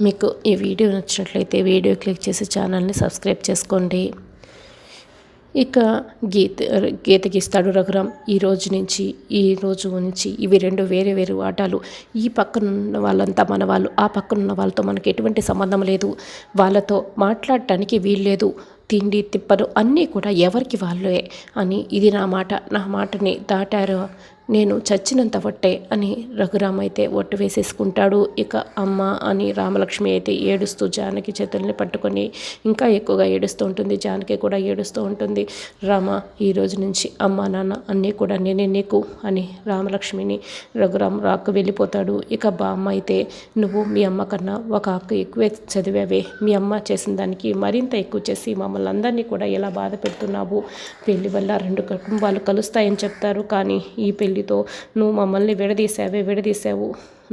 మీకు ఈ వీడియో నచ్చినట్లయితే వీడియో క్లిక్ చేసి ఛానల్ని సబ్స్క్రైబ్ చేసుకోండి. ఇక గీతకి ఇస్తాడు రఘురామ్. ఈ రోజు నుంచి ఇవి రెండు వేరే వేరే ఆటలు. ఈ పక్కనున్న వాళ్ళంతా మన వాళ్ళు, ఆ పక్కనున్న వాళ్ళతో మనకి ఎటువంటి సంబంధం లేదు, వాళ్ళతో మాట్లాడటానికి వీల్లేదు, తిండి తిప్పలు అన్నీ కూడా ఎవరికి వాళ్ళే అని ఇది నా మాటని దాటారు, నేను చచ్చినంత ఒట్టే అని రఘురామ్ అయితే ఒట్టు వేసేసుకుంటాడు. ఇక అమ్మ అని రామలక్ష్మి అయితే ఏడుస్తూ జానకి చేతుల్ని పట్టుకొని ఇంకా ఎక్కువగా ఏడుస్తూ ఉంటుంది. జానకి కూడా ఏడుస్తూ ఉంటుంది. రామ, ఈ రోజు నుంచి అమ్మ నాన్న అన్నీ కూడా నేనే నీకు అని రామలక్ష్మిని రఘురామ్ రాకు వెళ్ళిపోతాడు. ఇక బామ్మ అయితే నువ్వు మీ అమ్మ కన్నా ఒక అక్క ఎక్కువే చదివావే, మీ అమ్మ చేసిన దానికి మరింత ఎక్కువ చేసి మమ్మల్ని అందరినీ కూడా ఎలా బాధ పెడుతున్నావు, పెళ్లి వల్ల రెండు కుటుంబాలు కలుస్తాయని చెప్తారు, కానీ ఈ పెళ్లితో నువ్వు మమ్మల్ని విడదీశావు,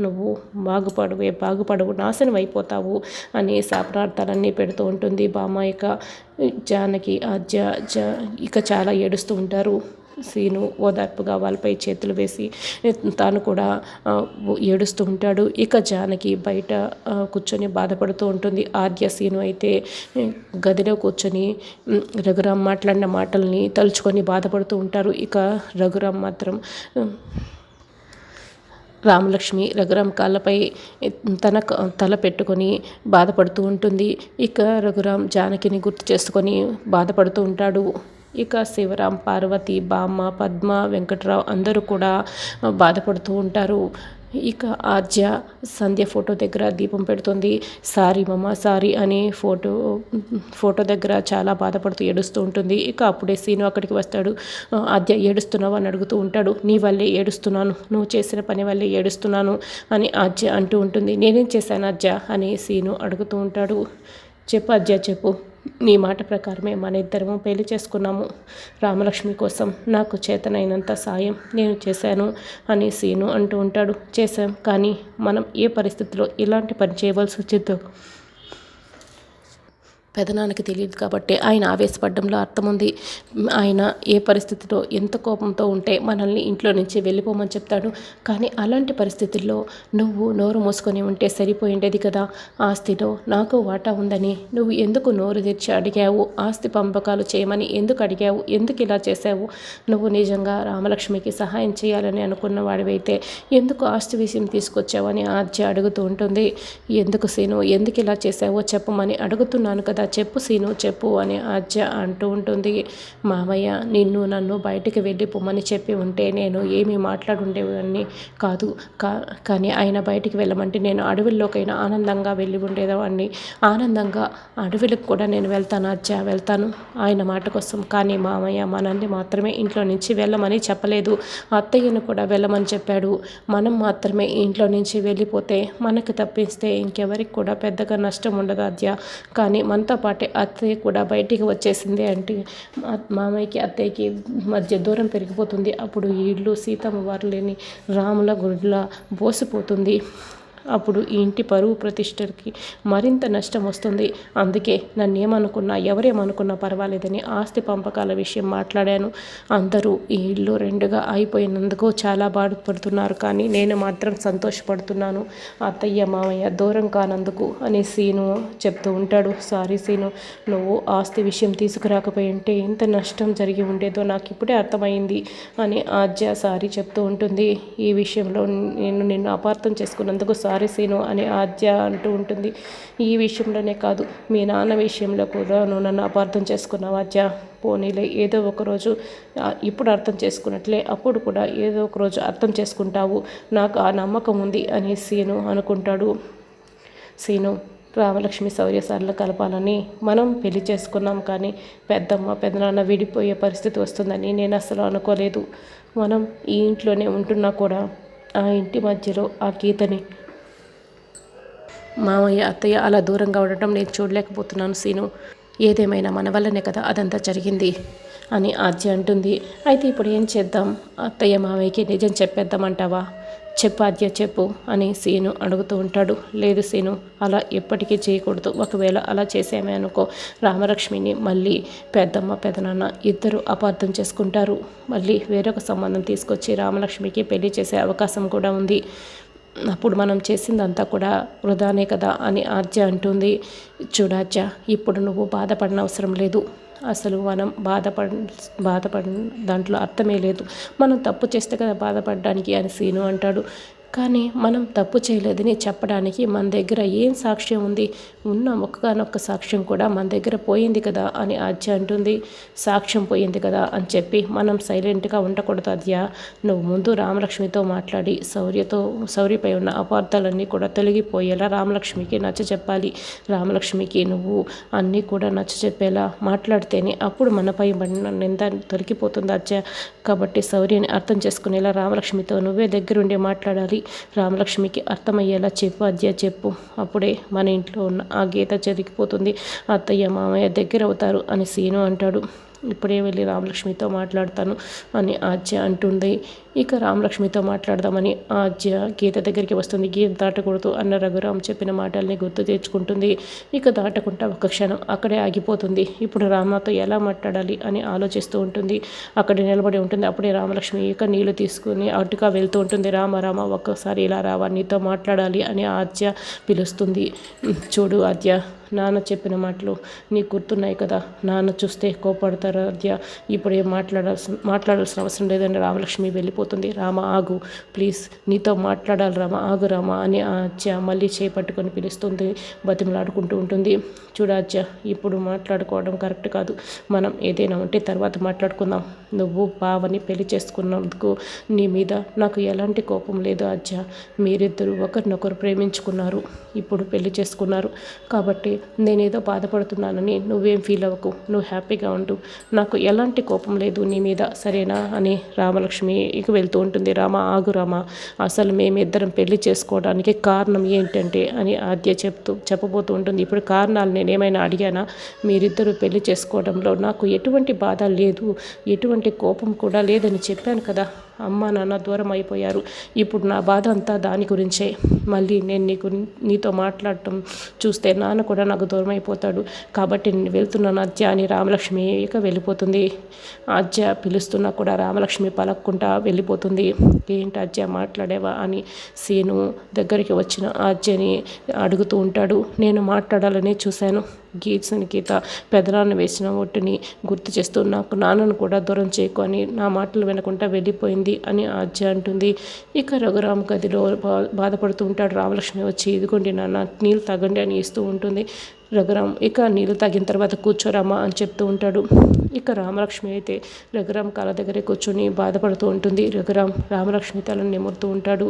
నువ్వు బాగుపడవు, నాశనం అయిపోతావు అని శాపనార్థాలన్నీ పెడుతూ ఉంటుంది బామ్మ. ఇక జానకి ఇక చాలా ఏడుస్తూ ఉంటారు. సీను ఓదార్పుగా వాళ్ళపై చేతులు వేసి తాను కూడా ఏడుస్తూ ఉంటాడు. ఇక జానకి బయట కూర్చొని బాధపడుతూ ఉంటుంది. ఆద్య సీను అయితే గదిలో కూర్చొని రఘురామ్ మాట్లాడిన మాటల్ని తలుచుకొని బాధపడుతూ ఉంటారు. ఇక రఘురామ్ మాత్రం రామలక్ష్మి రఘురామ్ కాళ్ళపై తల పెట్టుకొని బాధపడుతూ ఉంటుంది. ఇక రఘురామ్ జానకిని గుర్తు చేసుకొని బాధపడుతూ ఉంటాడు. ఇక శివరాం, పార్వతి, బామ్మ, పద్మ, వెంకట్రావు అందరూ కూడా బాధపడుతూ ఉంటారు. ఇక ఆద్య సంధ్య ఫోటో దగ్గర దీపం పెడుతుంది. సారీ మమ్మ, సారీ అని ఫోటో దగ్గర చాలా బాధపడుతూ ఏడుస్తూ ఉంటుంది. ఇక అప్పుడే సీను అక్కడికి వస్తాడు. ఆద్య ఏడుస్తున్నావు అని అడుగుతూ ఉంటాడు. నీ వల్లే ఏడుస్తున్నాను, నువ్వు చేసిన పని వల్లే ఏడుస్తున్నాను అని ఆద్య అంటూ ఉంటుంది. నేనేం చేశాను ఆద్య అని సీను అడుగుతూ ఉంటాడు. చెప్పు ఆద్య, చెప్పు, నీ మాట ప్రకారమే మన ఇద్దరము పెళ్లి చేసుకున్నాము. రామలక్ష్మి కోసం నాకు చేతనైనంత సాయం నేను చేశాను అని సీను అంటూ ఉంటాడు. చేశాం, కానీ మనం ఏ పరిస్థితిలో ఇలాంటి పని చేయవలసి వచ్చిందో పెదనాన్నకి తెలియదు కాబట్టి ఆయన ఆవేశపడడంలో అర్థం ఉంది. ఆయన ఏ పరిస్థితిలో ఎంత కోపంతో ఉంటే మనల్ని ఇంట్లో నుంచి వెళ్ళిపోమని చెప్తాడు. కానీ అలాంటి పరిస్థితుల్లో నువ్వు నోరు మూసుకొని ఉంటే సరిపోయిండేది కదా. ఆస్తిలో నాకు వాటా ఉందని నువ్వు ఎందుకు నోరు తెరిచి అడిగావు? ఆస్తి పంపకాలు చేయమని ఎందుకు అడిగావు? ఎందుకు ఇలా చేశావు? నువ్వు నిజంగా రామలక్ష్మికి సహాయం చేయాలని అనుకున్న వాడివైతే ఎందుకు ఆస్తి విషయం తీసుకొచ్చావని ఆద్య అడుగుతూ ఉంటుంది. ఎందుకు సీను, ఎందుకు ఇలా చేశావో చెప్పమని అడుగుతున్నాను కదా, చెప్పు సీను, చెప్పు అని ఆద్య అంటూ ఉంటుంది. మామయ్య నిన్ను నన్ను బయటికి వెళ్ళిపోమని చెప్పి ఉంటే నేను ఏమీ మాట్లాడుండేవాడిని కాదు, కానీ ఆయన బయటికి వెళ్ళమంటే నేను అడవుల్లోకైనా ఆనందంగా వెళ్ళి ఉండేదాన్ని. ఆనందంగా అడవులకు కూడా నేను వెళ్తాను ఆద్య, వెళ్తాను ఆయన మాట కోసం. కానీ మామయ్య మనల్ని మాత్రమే ఇంట్లో నుంచి వెళ్ళమని చెప్పలేదు, అత్తయ్యను కూడా వెళ్ళమని చెప్పాడు. మనం మాత్రమే ఇంట్లో నుంచి వెళ్ళిపోతే మనకు తప్పిస్తే ఇంకెవరికి కూడా పెద్దగా నష్టం ఉండదు ఆద్య. కానీ మనతో పాటే అత్తయ్య కూడా బయటికి వచ్చేసింది అంటే మామయ్యకి అత్తయ్యకి మధ్య దూరం పెరిగిపోతుంది. అప్పుడు ఈ ఇల్లు సీతమ్మ వారు లేని రాముల గుడిలా బోసిపోతుంది. అప్పుడు ఈ ఇంటి పరువు ప్రతిష్టకి మరింత నష్టం వస్తుంది. అందుకే నన్ను ఏమనుకున్నా ఎవరేమనుకున్నా పర్వాలేదని ఆస్తి పంపకాల విషయం మాట్లాడాను. అందరూ ఈ ఇల్లు రెండుగా అయిపోయినందుకు చాలా బాధపడుతున్నారు, కానీ నేను మాత్రం సంతోషపడుతున్నాను అత్తయ్య మామయ్య దూరం కానందుకు అని సీను చెప్తూ ఉంటాడు. సారీ సీను, నువ్వు ఆస్తి విషయం తీసుకురాకపోయి ఉంటే ఎంత నష్టం జరిగి ఉండేదో నాకు ఇప్పుడే అర్థమైంది అని ఆద్య సారీ చెప్తూ ఉంటుంది. ఈ విషయంలో నేను నిన్ను అపార్థం చేసుకున్నందుకు సారీ సీను అని ఆద్య అంటూ ఉంటుంది. ఈ విషయంలోనే కాదు, మీ నాన్న విషయంలో కూడా నువ్వు నన్ను అపార్థం చేసుకున్నావు ఆద్య. పోనీలే, ఏదో ఒకరోజు ఇప్పుడు అర్థం చేసుకున్నట్లే అప్పుడు కూడా ఏదో ఒకరోజు అర్థం చేసుకుంటావు, నాకు ఆ నమ్మకం ఉంది అని సీను అనుకుంటాడు. సీను, రామలక్ష్మి శౌర్యశాలలో కలపాలని మనం పెళ్లి చేసుకున్నాం, కానీ పెద్దమ్మ పెదనాన్న విడిపోయే పరిస్థితి వస్తుందని నేను అసలు అనుకోలేదు. మనం ఈ ఇంట్లోనే ఉంటున్నా కూడా ఆ ఇంటి మధ్యలో ఆ గీతని మామయ్య అత్తయ్య అలా దూరంగా ఉండటం నేను చూడలేకపోతున్నాను సీను. ఏదేమైనా మన వల్లనే కదా అదంతా జరిగింది అని ఆద్య అంటుంది. అయితే ఇప్పుడు ఏం చేద్దాం? అత్తయ్య మామయ్యకి నిజం చెప్పేద్దామంటావా? చెప్పు ఆద్య, చెప్పు అని సీను అడుగుతూ ఉంటాడు. లేదు సీను, అలా ఎప్పటికీ చేయకూడదు. ఒకవేళ అలా చేసామే అనుకో, రామలక్ష్మిని మళ్ళీ పెద్దమ్మ పెదనాన్న ఇద్దరు అపార్థం చేసుకుంటారు. మళ్ళీ వేరొక సంబంధం తీసుకొచ్చి రామలక్ష్మికి పెళ్లి చేసే అవకాశం కూడా ఉంది. అప్పుడు మనం చేసిందంతా కూడా వృధానే కదా అని ఆద్య అంటుంది. చూడాద్య, ఇప్పుడు నువ్వు బాధపడిన అవసరం లేదు. అసలు మనం బాధపడ దాంట్లో అర్థమే లేదు. మనం తప్పు చేస్తే కదా బాధపడడానికి అని సీను అంటాడు. కానీ మనం తప్పు చేయలేదని చెప్పడానికి మన దగ్గర ఏం సాక్ష్యం ఉంది? ఉన్న ఒక్కగానొక్క సాక్ష్యం కూడా మన దగ్గర పోయింది కదా అని ఆద్య అంటుంది. సాక్ష్యం పోయింది కదా అని చెప్పి మనం సైలెంట్గా ఉండకూడదు ఆద్య. నువ్వు ముందు రామలక్ష్మితో మాట్లాడి శౌర్యపై ఉన్న అపార్థాలన్నీ కూడా తొలగిపోయేలా రామలక్ష్మికి నచ్చ చెప్పాలి. రామలక్ష్మికి నువ్వు అన్నీ కూడా నచ్చ చెప్పేలా మాట్లాడితేనే అప్పుడు మనపై పడిన నింద తొలగిపోతుంది ఆద్య. కాబట్టి శౌర్యని అర్థం చేసుకునేలా రామలక్ష్మితో నువ్వే దగ్గరుండి మాట్లాడాలి. రామలక్ష్మికి అర్థమయ్యేలా చెప్పు ఆద్య, చెప్పు. అప్పుడే మన ఇంట్లో ఉన్న ఆ గీత జరిగిపోతుంది. అత్తయ్య మామయ్య దగ్గర అవుతారు అని సీను అంటాడు. ఇప్పుడే వెళ్ళి రామలక్ష్మితో మాట్లాడతాను అని ఆద్య అంటుంది. ఇక రామలక్ష్మితో మాట్లాడదామని ఆద్య గీత దగ్గరికి వస్తుంది. గీత దాటకూడదు అన్న రఘురామ్ చెప్పిన మాటల్ని గుర్తు తెచ్చుకుంటుంది. ఇక దాటకుండా ఒక క్షణం అక్కడే ఆగిపోతుంది. ఇప్పుడు రామతో ఎలా మాట్లాడాలి అని ఆలోచిస్తూ ఉంటుంది. అక్కడ నిలబడి ఉంటుంది. అప్పుడే రామలక్ష్మి ఇక నీళ్లు తీసుకుని అటుగా వెళ్తూ ఉంటుంది. రామ రామ ఒక్కసారి ఇలా రావా, నీతో మాట్లాడాలి అని ఆద్య పిలుస్తుంది. చూడు ఆద్య, నాన్న చెప్పిన మాటలు నీకు గుర్తున్నాయి కదా. నాన్న చూస్తే కోపడతారు ఆద్య. ఇప్పుడు ఏం మాట్లాడాల్సిన అవసరం లేదని రామలక్ష్మి వెళ్ళిపోతుంది. రామ ఆగు ప్లీజ్, నీతో మాట్లాడాలి రామ, ఆగు రామ అని ఆద్య మళ్ళీ చేపట్టుకొని పిలుస్తుంది. బతిమలాడుకుంటూ ఉంటుంది. చూడాద్య, ఇప్పుడు మాట్లాడుకోవడం కరెక్ట్ కాదు. మనం ఏదైనా ఉంటే తర్వాత మాట్లాడుకుందాం. నువ్వు బావని పెళ్లి చేసుకున్నందుకు నీ మీద నాకు ఎలాంటి కోపం లేదు ఆద్య. మీరిద్దరూ ఒకరినొకరు ప్రేమించుకున్నారు, ఇప్పుడు పెళ్లి చేసుకున్నారు. కాబట్టి నేనేదో బాధపడుతున్నానని నువ్వేం ఫీల్ అవ్వకు. నువ్వు హ్యాపీగా ఉండు. నాకు ఎలాంటి కోపం లేదు నీ మీద, సరేనా అని రామలక్ష్మి ఇక వెళ్తూ ఉంటుంది. రామ ఆగు రామ, అసలు మేమిద్దరం పెళ్లి చేసుకోవడానికి కారణం ఏంటంటే అని ఆద్య చెప్పబోతూ ఉంటుంది. ఇప్పుడు కారణాలు నేనేమైనా అడిగానా? మీరిద్దరూ పెళ్లి చేసుకోవడంలో నాకు ఎటువంటి బాధ లేదు, ఎటువంటి కోపం కూడా లేదని చెప్పాను కదా. అమ్మ నాన్న దూరం అయిపోయారు. ఇప్పుడు నా బాధ అంతా దాని గురించే. మళ్ళీ నేను నీతో మాట్లాడటం చూస్తే నాన్న కూడా నాకు దూరం అయిపోతాడు. కాబట్టి నేను వెళ్తున్నాను ఆద్య అని రామలక్ష్మి ఇక వెళ్ళిపోతుంది. ఆద్య పిలుస్తున్నా కూడా రామలక్ష్మి పలక్కుంటా వెళ్ళిపోతుంది. ఏంటి ఆద్య మాట్లాడేవా అని సీను దగ్గరికి వచ్చిన ఆద్యని అడుగుతూ ఉంటాడు. నేను మాట్లాడాలని చూశాను. గీత పెదనాన్న వేసిన ఒట్టుని గుర్తు చేస్తూ నాకు నాన్నను కూడా దూరం చేయకు అని నా మాటలు వినకుండా వెళ్ళిపోయింది అని ఆద్య అంటుంది. ఇక రఘురామ్ గదిలో బాధపడుతూ ఉంటాడు. రామలక్ష్మి వచ్చి ఇదిగోండి నాన్న నీళ్ళు తాగండి అని ఇస్తూ ఉంటుంది. రఘురామ్ ఇక నీళ్ళు తాగిన తర్వాత కూర్చోరామా అని చెప్తూ ఉంటాడు. ఇక రామలక్ష్మి అయితే రఘురామ్ కాళ్ళ దగ్గరే కూర్చొని బాధపడుతూ ఉంటుంది. రఘురామ్ రామలక్ష్మి తలని నిమురుతూ ఉంటాడు.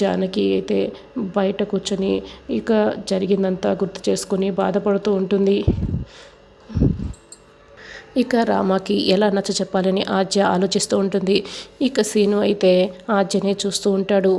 జానకి అయితే బయట కూర్చొని ఇక జరిగిందంతా గుర్తు చేసుకొని బాధపడుతూ ఉంటుంది. ఇక రామాకి ఎలా నచ్చ చెప్పాలని ఆద్య ఆలోచిస్తూ ఉంటుంది. ఇక సీను అయితే ఆద్యనే చూస్తూ ఉంటాడు.